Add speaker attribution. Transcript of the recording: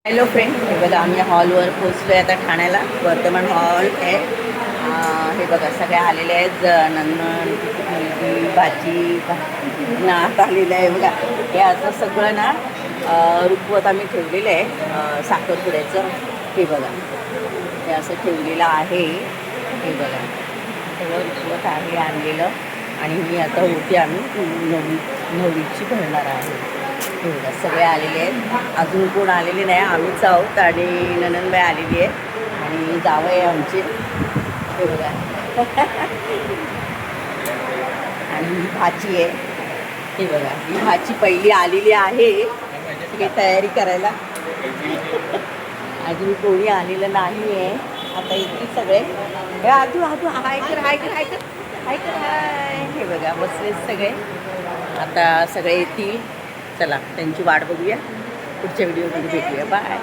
Speaker 1: Hello friend, हे बघा आम्ही हॉलवर पोचलो आहे आता ठाण्याला. वर्धमान हॉल आहे. हे बघा सगळे आलेले आहेत. नंदन मुलगी भाजी नात आलेलं आहे बघा. हे असं सगळं ना रुखवत आम्ही ठेवलेलं आहे साखरपुड्याचं. हे बघा हे असं ठेवलेलं आहे. हे बघा सगळं रुखवत आहे आणलेलं. आणि मी आता होती आम्ही नवरीची भरणार आहे. हे बघा सगळे आलेले आहेत. अजून कोण आलेले नाही, आम्हीच आहोत आणि ननंदबाई आलेली आहे आणि जावई आहे आमचे. हे बघा आणि ही भाची आहे. हे बघा ही भाची पहिली आलेली आहे ही तयारी करायला. अजून कोणी आलेलं नाही आहे. आता इतकी सगळे हे आजू आजू हाय कर हाय कर हाय कर हाय कर हाय. हे बघा बसलेच सगळे. आता सगळे येतील. चला त्यांची वाट बघूया. पुढच्या व्हिडिओमध्ये भेटूया. बाय.